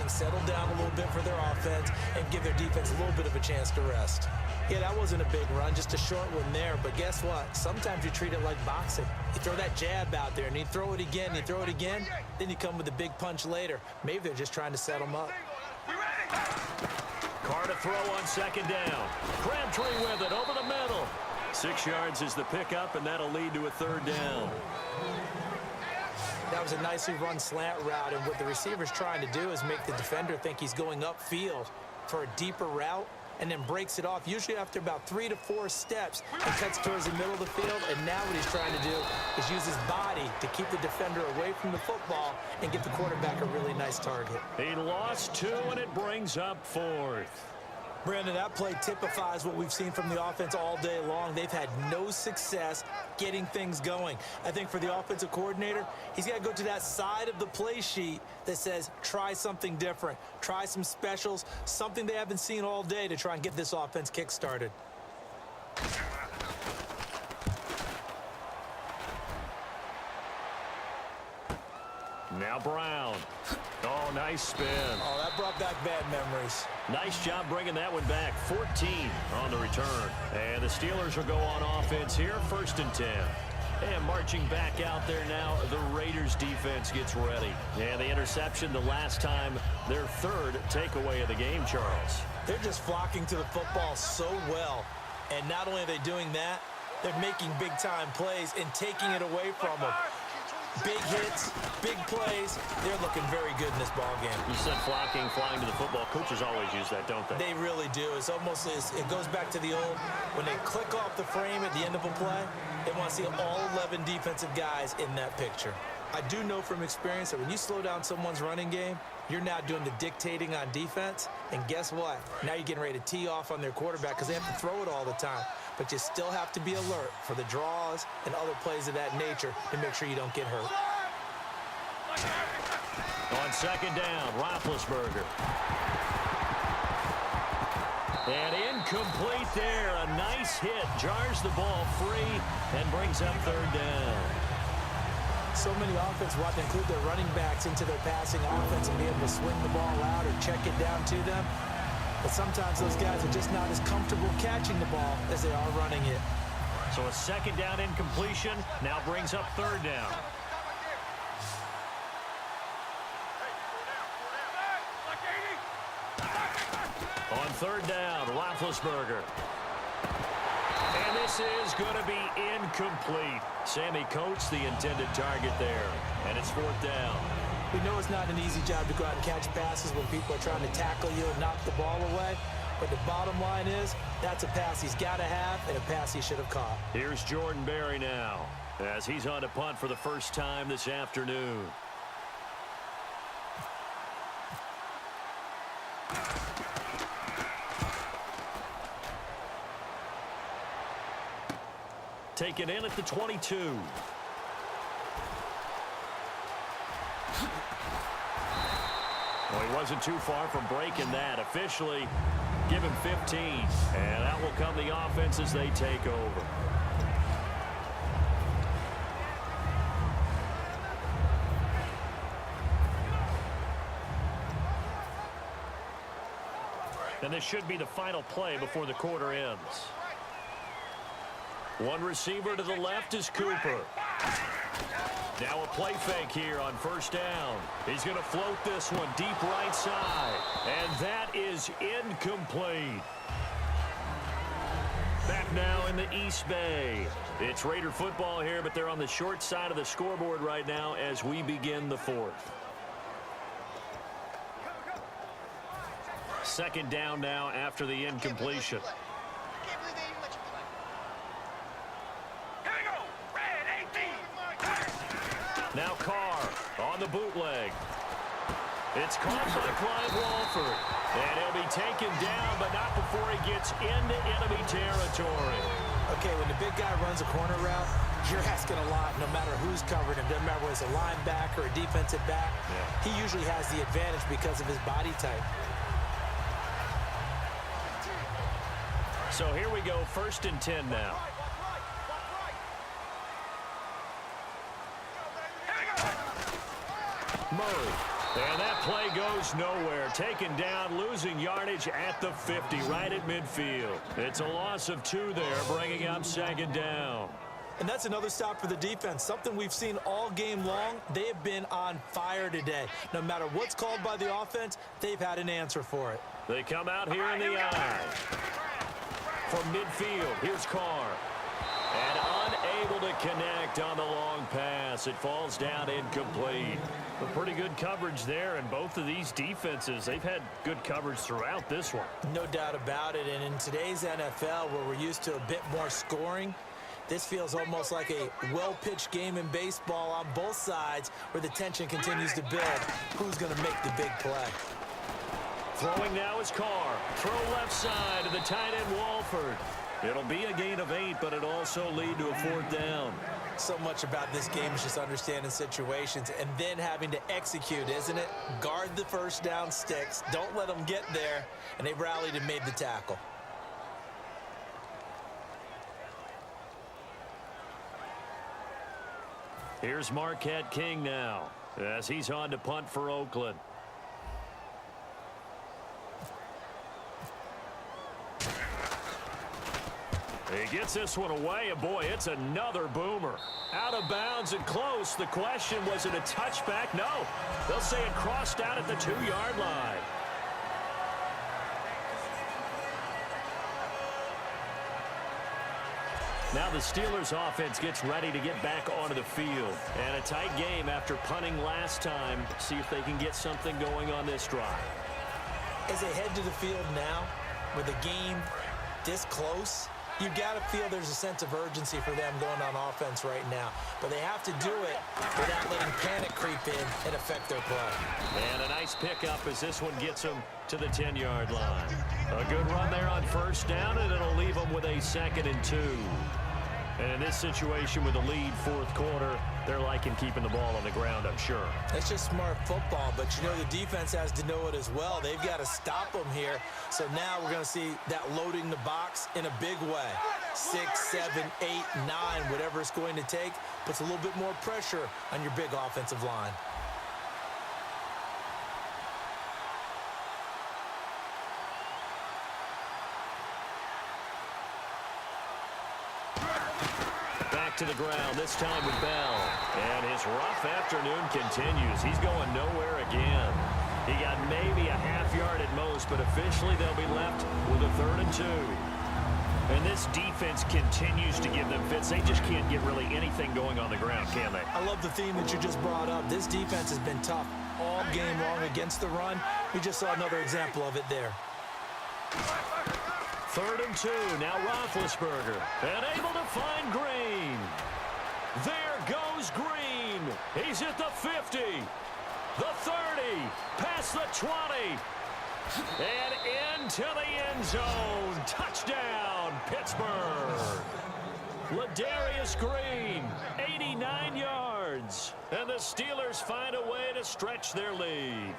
things settle down a little bit for their offense and give their defense a little bit of a chance to rest. Yeah, that wasn't a big run, just a short one there. But guess what? Sometimes you treat it like boxing. You throw that jab out there, and you throw it again, you throw it again, then you come with a big punch later. Maybe they're just trying to set them up. Carr to throw on second down. Crabtree with it over the middle. 6 yards is the pickup, and that'll lead to a third down. That was a nicely run slant route, and what the receiver's trying to do is make the defender think he's going upfield for a deeper route, and then breaks it off, usually after about 3 to 4 steps, and cuts towards the middle of the field. And now what he's trying to do is use his body to keep the defender away from the football and get the quarterback a really nice target. He lost 2, and it brings up 4th. Brandon, that play typifies what we've seen from the offense all day long. They've had no success getting things going. I think for the offensive coordinator, he's got to go to that side of the play sheet that says, try something different, try some specials, something they haven't seen all day to try and get this offense kick-started. Now Brown. Oh, nice spin. Oh, that brought back bad memories. Nice job bringing that one back. 14 on the return. And the Steelers will go on offense here, 1st and 10. And marching back out there now, the Raiders defense gets ready. And the interception the last time, their 3rd takeaway of the game, Charles. They're just flocking to the football so well. And not only are they doing that, they're making big-time plays and taking it away from them. Big hits, big plays. They're looking very good in this ball game. You said flocking, flying to the football. Coaches always use that, don't they? They really do. It's almost, it goes back to the old, when they click off the frame at the end of a play, they want to see all 11 defensive guys in that picture. I do know from experience that when you slow down someone's running game, you're now doing the dictating on defense. And guess what? Now you're getting ready to tee off on their quarterback because they have to throw it all the time. But you still have to be alert for the draws and other plays of that nature to make sure you don't get hurt. On second down, Roethlisberger. And incomplete there. A nice hit. Jars the ball free and brings up 3rd down. So many offenses want to include their running backs into their passing offense and be able to swing the ball out or check it down to them. But sometimes those guys are just not as comfortable catching the ball as they are running it. So a 2nd down incompletion now brings up 3rd down. On 3rd down, Roethlisberger. And this is going to be incomplete. Sammy Coates, the intended target there. And it's 4th down. We know it's not an easy job to go out and catch passes when people are trying to tackle you and knock the ball away. But the bottom line is, that's a pass he's got to have and a pass he should have caught. Here's Jordan Berry now, as he's on to punt for the first time this afternoon. Taken in at the 22. Well, he wasn't too far from breaking that. Officially, give him 15. And that will come the offense as they take over. And this should be the final play before the quarter ends. One receiver to the left is Cooper. Now a play fake here on 1st down. He's going to float this one deep right side. And that is incomplete. Back now in the East Bay. It's Raider football here, but they're on the short side of the scoreboard right now as we begin the 4th. 2nd down now after the incompletion. Now Carr on the bootleg. It's caught by Clyde Walford. And he'll be taken down, but not before he gets into enemy territory. Okay, when the big guy runs a corner route, you're asking a lot no matter who's covering him. Doesn't matter whether it's a linebacker or a defensive back. Yeah. He usually has the advantage because of his body type. So here we go, 1st and 10 now. Murray. And that play goes nowhere. Taken down, losing yardage at the 50, right at midfield. It's a loss of 2 there, bringing up 2nd down. And that's another stop for the defense, something we've seen all game long. They have been on fire today. No matter what's called by the offense, they've had an answer for it. They come out here in the eye. From midfield, here's Carr. And unable to connect on the long pass. It falls down incomplete. But pretty good coverage there, and both of these defenses, they've had good coverage throughout this one. No doubt about it, and in today's NFL, where we're used to a bit more scoring, this feels almost like a well-pitched game in baseball on both sides where the tension continues to build. Who's going to make the big play? Throwing now is Carr. Throw left side to the tight end Walford. It'll be a gain of 8, but it'll also lead to a 4th down. So much about this game is just understanding situations and then having to execute, isn't it? Guard the first down sticks. Don't let them get there. And they rallied and made the tackle. Here's Marquette King now as he's on to punt for Oakland. He gets this one away, and boy, it's another boomer. Out of bounds and close. The question, was it a touchback? No. They'll say it crossed out at the 2-yard line. Now the Steelers offense gets ready to get back onto the field. And a tight game after punting last time. See if they can get something going on this drive. As they head to the field now, with the game this close, you've got to feel there's a sense of urgency for them going on offense right now. But they have to do it without letting panic creep in and affect their play. And a nice pickup as this one gets them to the 10-yard line. A good run there on 1st down, and it'll leave them with a 2nd and 2. And in this situation with the lead 4th quarter, they're liking keeping the ball on the ground, I'm sure. It's just smart football, but you know the defense has to know it as well. They've got to stop them here. So now we're going to see that loading the box in a big way. 6, 7, 8, 9, whatever it's going to take, puts a little bit more pressure on your big offensive line. To the ground, this time with Bell. And his rough afternoon continues. He's going nowhere again. He got maybe a half-yard at most, but officially they'll be left with a 3rd and 2. And this defense continues to give them fits. They just can't get really anything going on the ground, can they? I love the theme that you just brought up. This defense has been tough all game long against the run. We just saw another example of it there. 3rd and 2. Now Roethlisberger. And able to find Green. There goes Green. He's at the 50. The 30. Past the 20. And into the end zone. Touchdown, Pittsburgh. Ladarius Green, 89 yards. And the Steelers find a way to stretch their lead.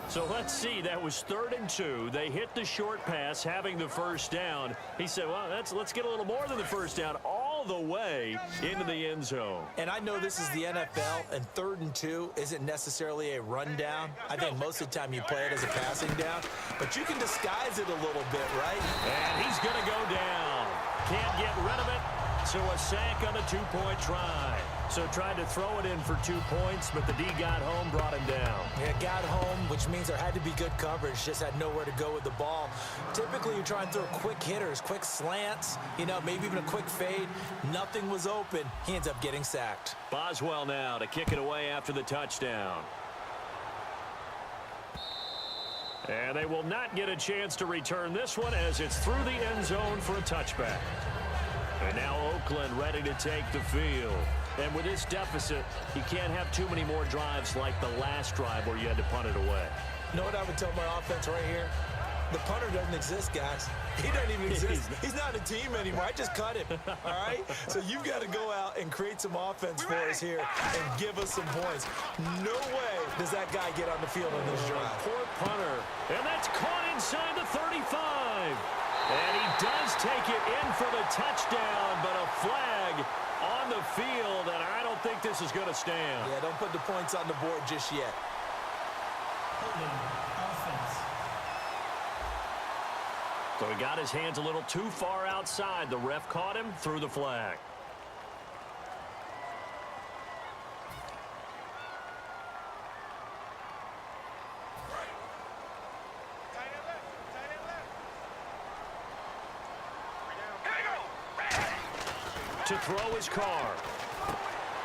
So let's see, that was 3rd and 2. They hit the short pass, having the 1st down. He said, well, let's get a little more than the 1st down, all the way into the end zone. And I know this is the NFL, and 3rd and 2 isn't necessarily a rundown. I think most of the time you play it as a passing down, but you can disguise it a little bit, right? And he's going to go down. Can't get rid of it, so a sack on the 2-point try. So tried to throw it in for 2 points, but the D got home, brought him down. Yeah, got home, which means there had to be good coverage. Just had nowhere to go with the ball. Typically, you try and throw quick hitters, quick slants, you know, maybe even a quick fade. Nothing was open. He ends up getting sacked. Boswell now to kick it away after the touchdown. And they will not get a chance to return this one as it's through the end zone for a touchback. And now Oakland ready to take the field. And with this deficit, you can't have too many more drives like the last drive where you had to punt it away. You know what I would tell my offense right here? The punter doesn't exist, guys. He doesn't even exist. He's not a team anymore. I just cut him, all right? So you've got to go out and create some offense for us here and give us some points. No way does that guy get on the field on this drive. Poor punter. And that's caught inside the 35. And he does take it in for the touchdown, but a flag on the field, and I don't think this is going to stand. Yeah, don't put the points on the board just yet. So he got his hands a little too far outside. The ref caught him, threw the flag. To throw his car.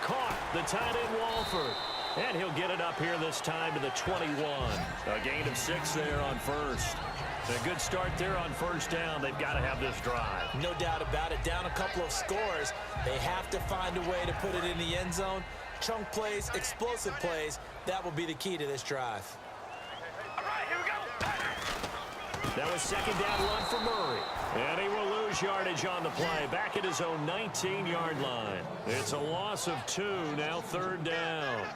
Caught the tight end Walford. And he'll get it up here this time to the 21. A gain of 6 there on first. A good start there on first down. They've got to have this drive. No doubt about it. Down a couple of scores. They have to find a way to put it in the end zone. Chunk plays, explosive plays. That will be the key to this drive. All right, here we go. That was second down run for Murray. And he will lose yardage on the play. Back at his own 19-yard line. It's a loss of 2. Now third down.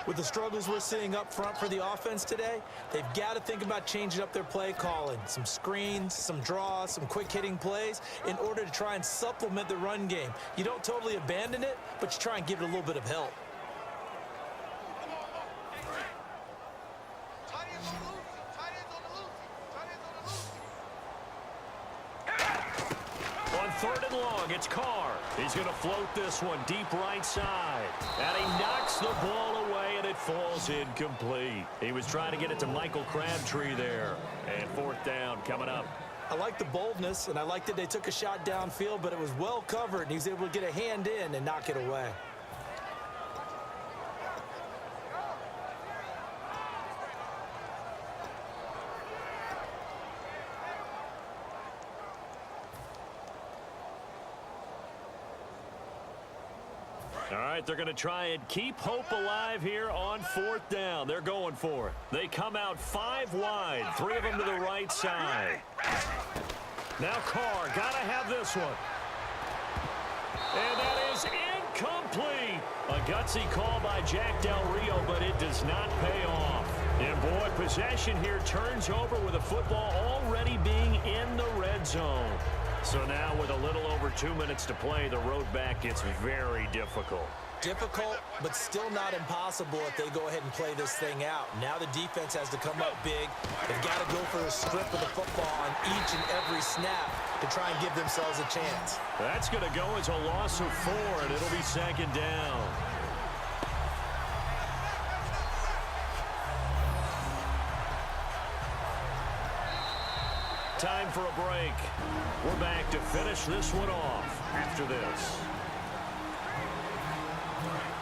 With the struggles we're seeing up front for the offense today, they've got to think about changing up their play calling. Some screens, some draws, some quick-hitting plays in order to try and supplement the run game. You don't totally abandon it, but you try and give it a little bit of help. Third and long, it's Carr. He's going to float this one deep right side. And he knocks the ball away, and it falls incomplete. He was trying to get it to Michael Crabtree there. And fourth down coming up. I like the boldness, and I like that they took a shot downfield, but it was well covered, and he was able to get a hand in and knock it away. All right, they're going to try and keep hope alive here on fourth down. They're going for it. They come out 5 wide, 3 of them to the right side. Now Carr, got to have this one. And that is incomplete. A gutsy call by Jack Del Rio, but it does not pay off. And boy, possession here turns over with the football already being in the red zone. So now with a little over 2 minutes to play, the road back gets very difficult. Difficult, but still not impossible if they go ahead and play this thing out. Now the defense has to come up big. They've got to go for a strip of the football on each and every snap to try and give themselves a chance. That's going to go as a loss of 4, and it'll be second down. Time for a break. We're back to finish this one off after this.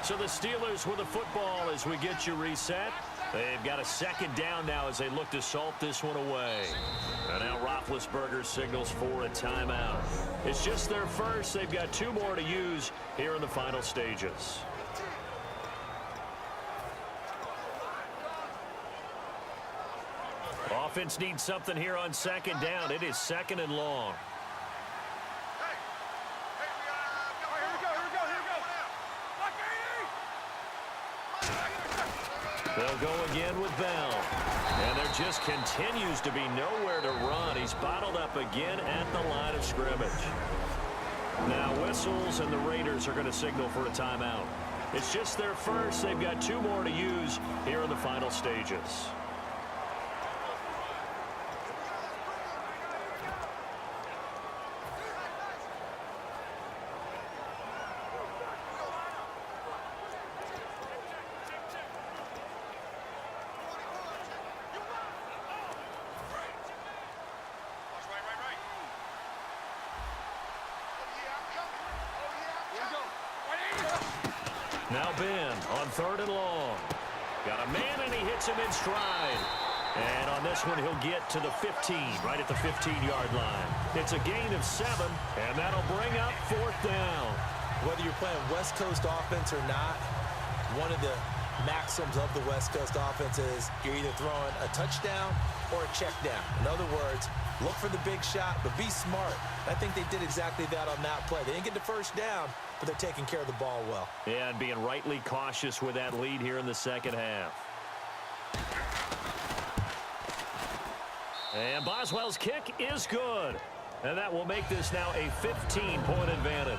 So the Steelers with the football as we get you reset. They've got a second down now as they look to salt this one away. And now Roethlisberger signals for a timeout. It's just their first. They've got 2 more to use here in the final stages. Offense needs something here on second down. It is second and long. They'll go again with Bell. And there just continues to be nowhere to run. He's bottled up again at the line of scrimmage. Now whistles, and the Raiders are going to signal for a timeout. It's just their first. They've got 2 more to use here in the final stages. Now Ben on third and long. Got a man, and he hits him in stride. And on this one, he'll get to the 15, right at the 15-yard line. It's a gain of 7, and that'll bring up fourth down. Whether you're playing West Coast offense or not, one of the maxims of the West Coast offense is you're either throwing a touchdown or a check down. In other words, look for the big shot, but be smart. I think they did exactly that on that play. They didn't get the first down, but they're taking care of the ball well. Yeah, and being rightly cautious with that lead here in the second half. And Boswell's kick is good. And that will make this now a 15-point advantage.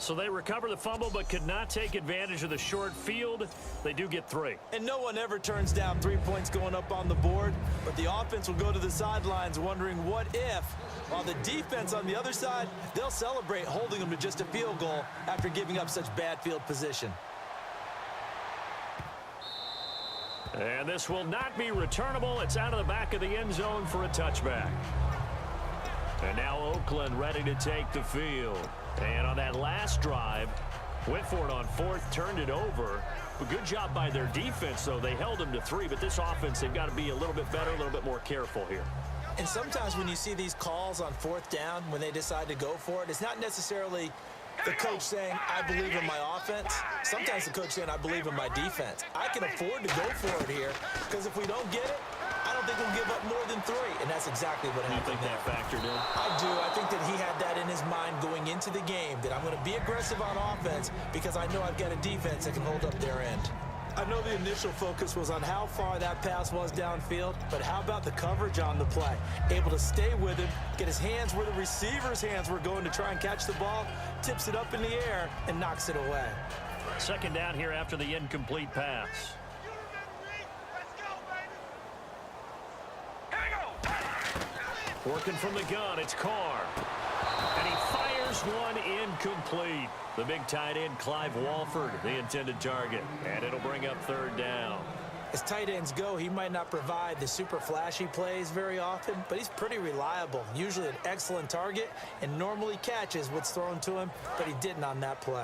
So they recover the fumble but could not take advantage of the short field. They do get 3. And no one ever turns down 3 points going up on the board, but the offense will go to the sidelines wondering what if, while the defense on the other side, they'll celebrate holding them to just a field goal after giving up such bad field position. And this will not be returnable. It's out of the back of the end zone for a touchback. And now Oakland ready to take the field. And on that last drive, went for it on 4th, turned it over. But good job by their defense, though. They held them to 3, but this offense, they've got to be a little bit better, a little bit more careful here. And sometimes when you see these calls on 4th down, when they decide to go for it, it's not necessarily the coach saying, I believe in my offense. Sometimes the coach saying, I believe in my defense. I can afford to go for it here, because if we don't get it, I don't think we'll give up more than 3, and that's exactly what happened. You think that factored in? I do. I think that he had that in his mind going into the game, that I'm going to be aggressive on offense because I know I've got a defense that can hold up their end. I know the initial focus was on how far that pass was downfield, but how about the coverage on the play? Able to stay with him, get his hands where the receiver's hands were going to try and catch the ball, tips it up in the air, and knocks it away. 2nd down here after the incomplete pass. Working from the gun, it's Carr. And he fires one incomplete. The big tight end, Clive Walford, the intended target. And it'll bring up 3rd down. As tight ends go, he might not provide the super flashy plays very often, but he's pretty reliable. Usually an excellent target and normally catches what's thrown to him, but he didn't on that play.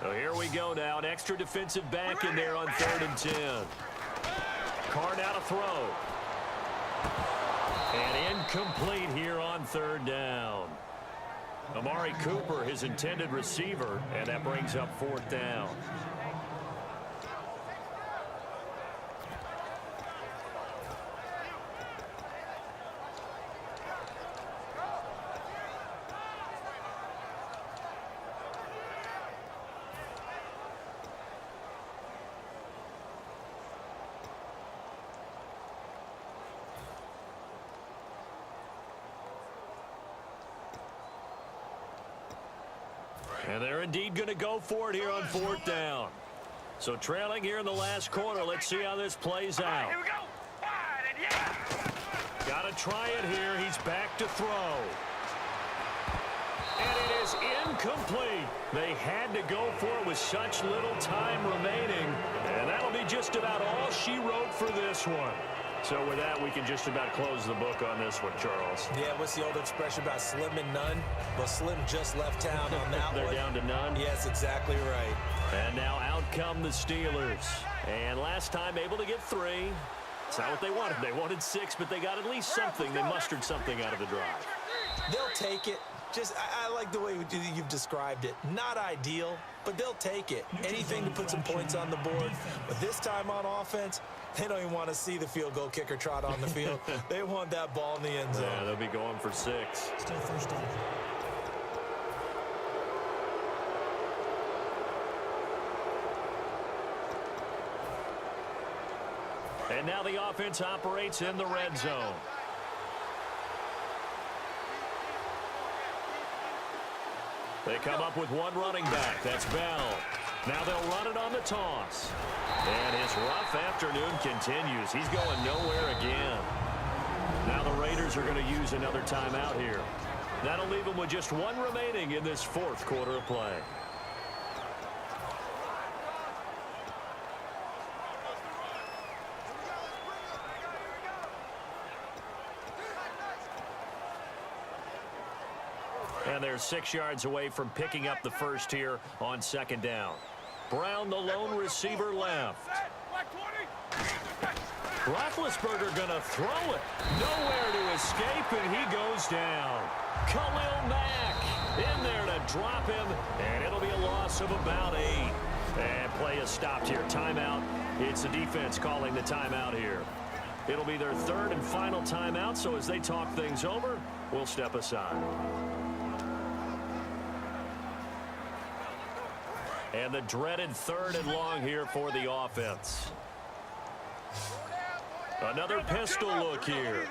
So here we go now. An extra defensive back in there on 3rd and 10. Carr now to throw. And incomplete here on 3rd down. Amari Cooper, his intended receiver, and that brings up 4th down. And they're indeed going to go for it here on 4th down. So trailing here in the last quarter. Let's see how this plays out. Here we go. Wide and yeah. Got to try it here. He's back to throw. And it is incomplete. They had to go for it with such little time remaining. And that'll be just about all she wrote for this one. So with that, we can just about close the book on this one, Charles. Yeah, what's the old expression about slim and none? Well, Slim just left town on that They're one. down to none? Yes, exactly right. And now out come the Steelers. And last time able to get 3. It's not what they wanted. They wanted 6, but they got at least something. They mustered something out of the drive. They'll take it. Just, I like the way you've described it. Not ideal, but they'll take it. Anything to put some points on the board. But this time on offense, they don't even want to see the field goal kicker trot on the field. They want that ball in the end zone. Yeah, they'll be going for 6. Still 1st down. And now the offense operates in the red zone. They come up with one running back. That's Bell. Now they'll run it on the toss. And his rough afternoon continues. He's going nowhere again. Now the Raiders are going to use another timeout here. That'll leave them with just 1 remaining in this 4th quarter of play. And they're 6 yards away from picking up the first here on 2nd down. Brown, the lone receiver, left. Roethlisberger going to throw it. Nowhere to escape, and he goes down. Khalil Mack in there to drop him, and it'll be a loss of about 8. And play is stopped here. Timeout. It's the defense calling the timeout here. It'll be their 3rd and final timeout, so as they talk things over, we'll step aside. And the dreaded 3rd and long here for the offense. Another pistol look here.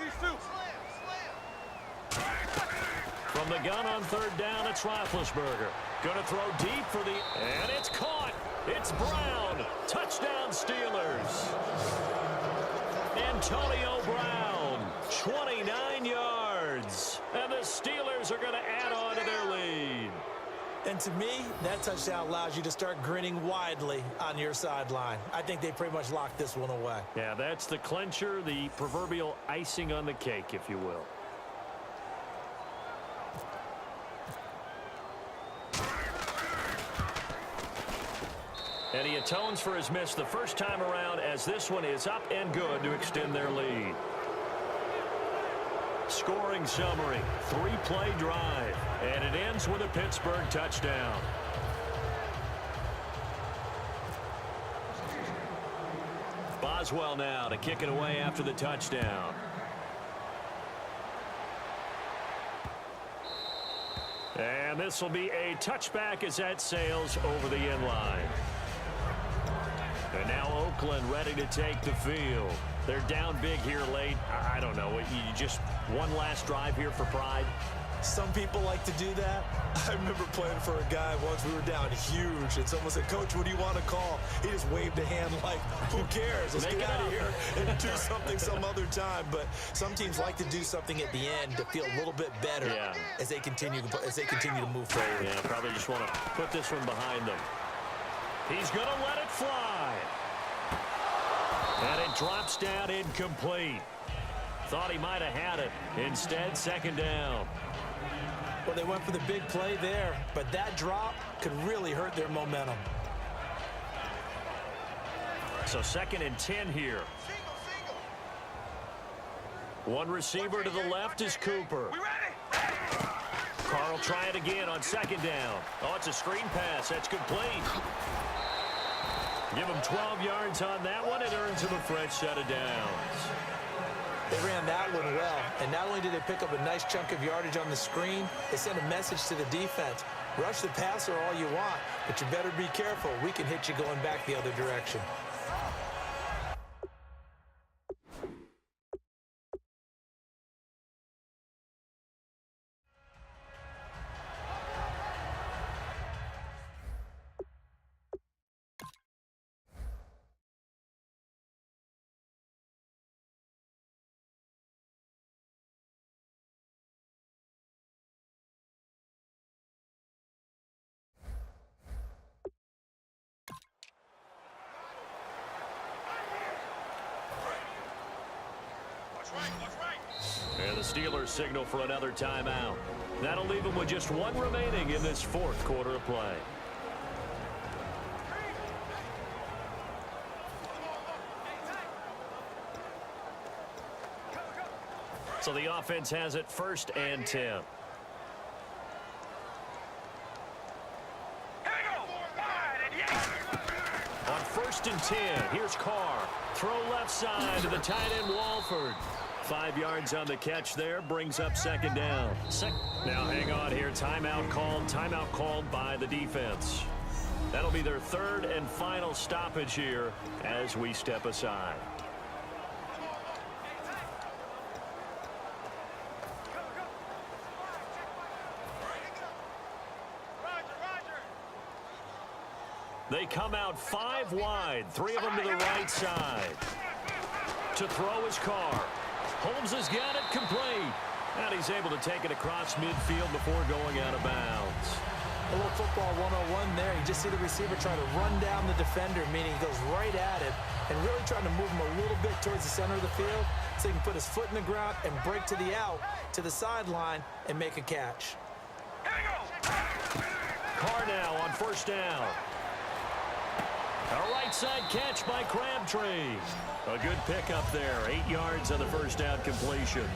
From the gun on third down, it's Roethlisberger. Going to throw deep for the... And it's caught. It's Brown. Touchdown, Steelers. Antonio Brown, 29 yards. And the Steelers are going to add on to their lead. And to me, that touchdown allows you to start grinning widely on your sideline. I think they pretty much locked this one away. Yeah, that's the clincher, the proverbial icing on the cake, if you will. And he atones for his miss the first time around, as this one is up and good to extend their lead. Scoring summary, 3-play drive, and it ends with a Pittsburgh touchdown. Boswell now to kick it away after the touchdown. And this will be a touchback as that sails over the end line. And now Oakland ready to take the field. They're down big here late. I don't know. You just one last drive here for pride? Some people like to do that. I remember playing for a guy once. We were down huge, and someone said, "Coach, what do you want to call?" He just waved a hand like, "Who cares? Let's get out of here and do something some other time." But some teams like to do something at the end to feel a little bit better as they continue to move forward. Yeah, probably just want to put this one behind them. He's going to let it fly. And it drops down incomplete. Thought he might have had it. Instead, second down. Well, they went for the big play there, but that drop could really hurt their momentum. So 2nd and 10 here. One receiver to the left is Cooper. Carr will try it again on 2nd down. Oh, it's a screen pass. That's complete. Give him 12 yards on that one. It earns him a fresh set of downs. They ran that one well, and not only did they pick up a nice chunk of yardage on the screen, they sent a message to the defense. Rush the passer all you want, but you better be careful. We can hit you going back the other direction. And the Steelers signal for another timeout. That'll leave them with just one remaining in this 4th quarter of play. So the offense has it 1st and 10. On 1st and 10, here's Carr. Throw left side to the tight end Walford. 5 yards on the catch there, brings up 2nd down. Now hang on here, timeout called by the defense. That'll be their 3rd and final stoppage here as we step aside. They come out 5 wide, 3 of them to the right side. To throw his Carr. Holmes has got it complete. And he's able to take it across midfield before going out of bounds. A little football 101 there. You just see the receiver try to run down the defender, meaning he goes right at it, and really trying to move him a little bit towards the center of the field so he can put his foot in the ground and break to the out, to the sideline, and make a catch. Carr now on 1st down. A right side catch by Crabtree. A good pickup there. 8 yards on the 1st down completion.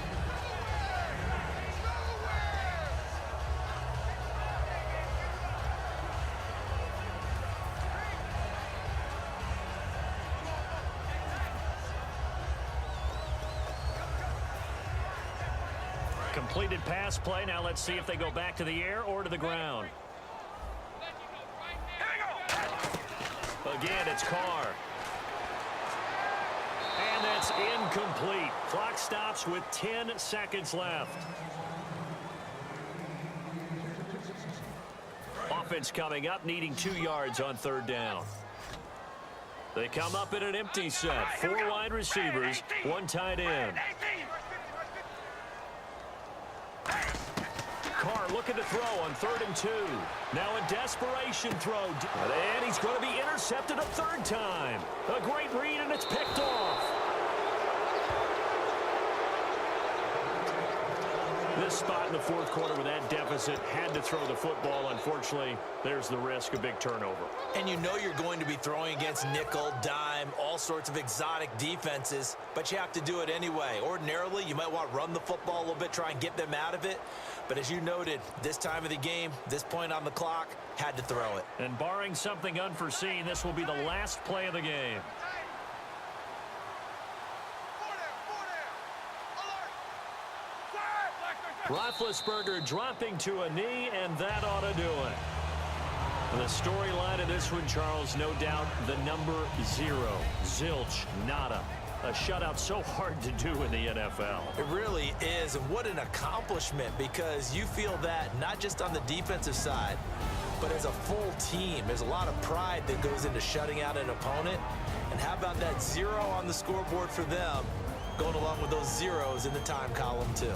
Completed pass play. Now let's see if they go back to the air or to the ground. Again, it's Carr. And that's incomplete. Clock stops with 10 seconds left. offense coming up, needing 2 yards on 3rd down. They come up in an empty set. 4 wide receivers, 1 tight end. Carr looking to throw on 3rd and 2. Now a desperation throw. And he's going to be intercepted a 3rd time. A great read, and it's picked off. This spot in the 4th quarter with that deficit, had to throw the football. Unfortunately, there's the risk of big turnover. And you know you're going to be throwing against nickel, dime, all sorts of exotic defenses, but you have to do it anyway. Ordinarily, you might want to run the football a little bit, try and get them out of it. But as you noted, this time of the game, this point on the clock, had to throw it. And barring something unforeseen, this will be the last play of the game. Roethlisberger dropping to a knee, and that ought to do it. The storyline of this one, Charles, no doubt the number 0. Zilch, nada. A shutout so hard to do in the NFL. It really is, and what an accomplishment, because you feel that not just on the defensive side, but as a full team. There's a lot of pride that goes into shutting out an opponent. And how about that 0 on the scoreboard for them, going along with those zeros in the time column too.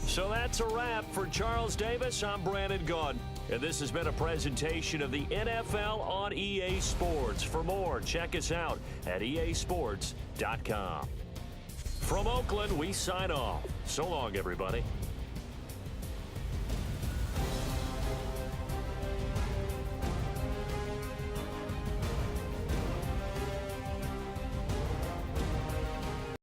So that's a wrap for Charles Davis. I'm Brandon Gaudin, and this has been a presentation of the NFL on EA Sports. For more, check us out at easports.com. From Oakland, we sign off. So long, everybody.